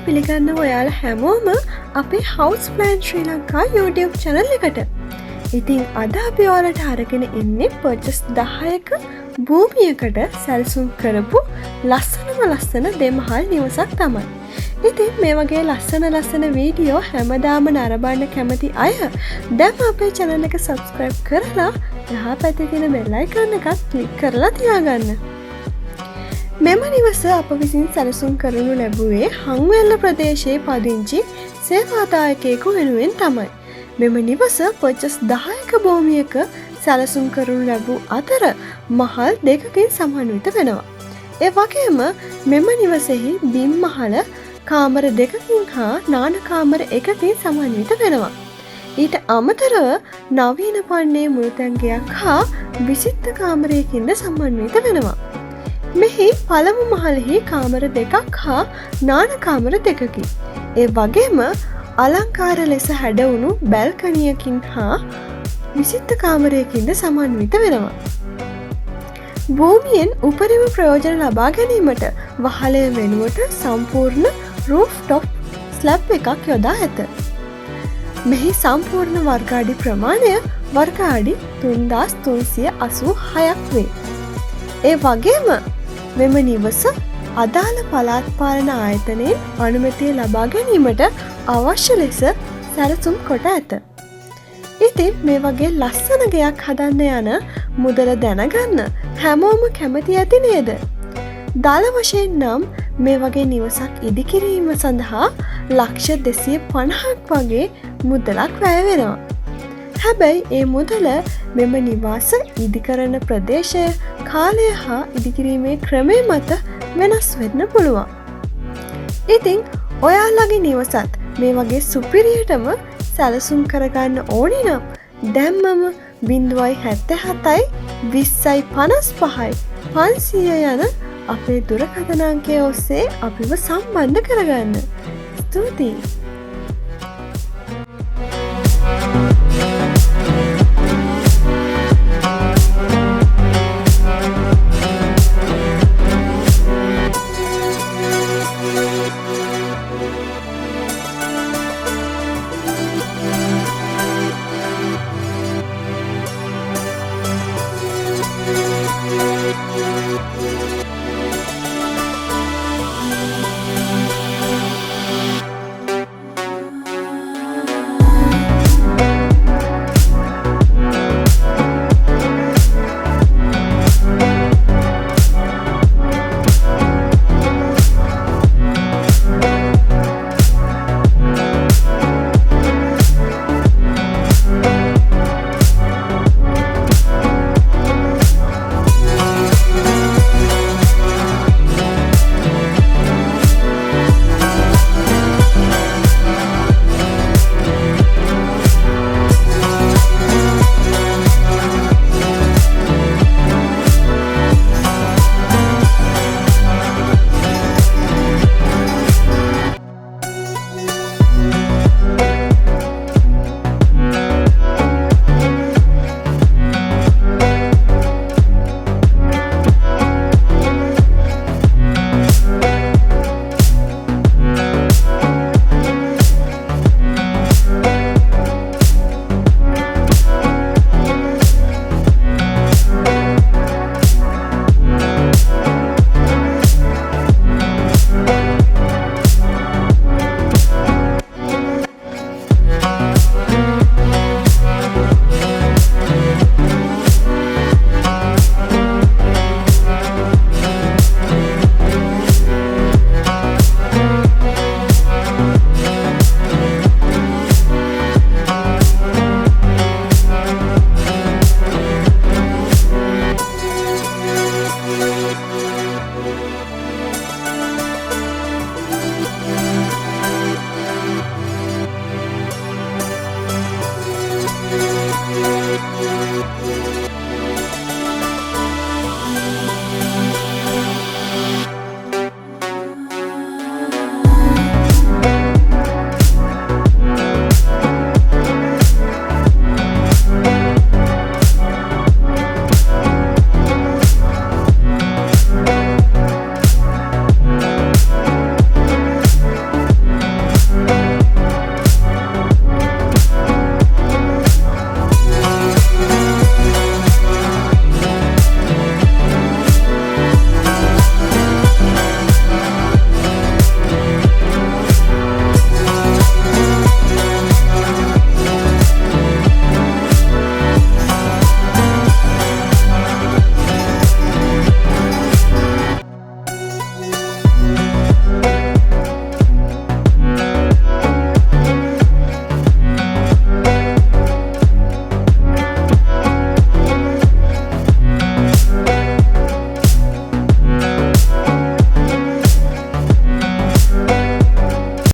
පිළිගන්න ඔයාලා හැමෝම අපේ House Plan Sri Lanka YouTube channel එකට. ඉතින් අද අපි ඔයාලට අරගෙන ඉන්නේ purchase 10ක භූමියකට සැලසුම් කරපු ලස්සන දෙමහල් නිවසක් තමයි. ඉතින් මේ වගේ ලස්සන වීඩියෝ හැමදාම නරඹන්න කැමති අය දැන් අපේ channel එක subscribe කරලා එහා පැත්තේ තියෙන bell icon එකත් click කරලා තියාගන්න. මෙම නිවස අප විසින් සැලසුම් කරනු ලැබුවේ හංවැල්ල ප්‍රදේශයේ පදිංචි සේවාදායකයෙකු වෙනුවෙන් තමයි. මෙම නිවස පර්චස් 10ක භූමියක සැලසුම් කරනු ලැබූ අතර මහල් දෙකකින් සමන්විත වෙනවා. ඒ වගේම මෙම නිවසෙහි බිම් මහල කාමර දෙකකින් හා නාන කාමර එකකින් සමන්විත වෙනවා. ඊට අමතරව නවීන පන්නේ මුළුතැන්ගයක් හා විචිත්ත කාමරයකින්ද සමන්විත වෙනවා. මෙහි පළමු මහලෙහි කාමර දෙකක් හා නාන කාමර දෙකකි. ඒ වගේම අලංකාර ලෙස හැඩවුණු බැල්කනියකින් හා විචිත්ත කාමරයකින්ද සමන්විත වෙනවා. භූමියෙන් උපරිම ප්‍රයෝජන ලබා ගැනීමට වහලය වෙනුවට සම්පූර්ණ රූෆ්ටොප් ස්ලැබ් එකක් යොදා ඇත. මෙහි සම්පූර්ණ වර්ගාඩි ප්‍රමාණය වර්ගාඩි 3386ක් වේ. ඒ වගේම මෙම නිවස අදාළ පළාත් පාලන ආයතනයෙන් අනුමැතිය ලබා ගැනීමට අවශ්‍ය ලෙස සැලසුම් කොට ඇත. ඉතින් මේ වගේ ලස්සන ගෙයක් හදන්න යන මුදල දැනගන්න හැමෝම කැමති ඇති නේද? දල වශයෙන් නම් මේ වගේ නිවසක් ඉදිකිරීම සඳහා ලක්ෂ 250ක් වගේ මුදලක් වැය වෙනවා. හැබැයි ඒ මුදල මෙම නිවාස ඉදිකරන ප්‍රදේශය කාලය හා ඉදිකිරීමේ ක්‍රමය මත වෙනස් වෙන්න පුළුවන්. ඉතින් ඔයාලගේ නිවසත් මේ වගේ සුපිරියටම සැලසුම් කරගන්න ඕනි නම් දැම්මම 077යි 20යි 55යි 500 යන අපේ දුරකථන අංකය ඔස්සේ අපිව සම්බන්ධ කරගන්න. ස්තුතියි.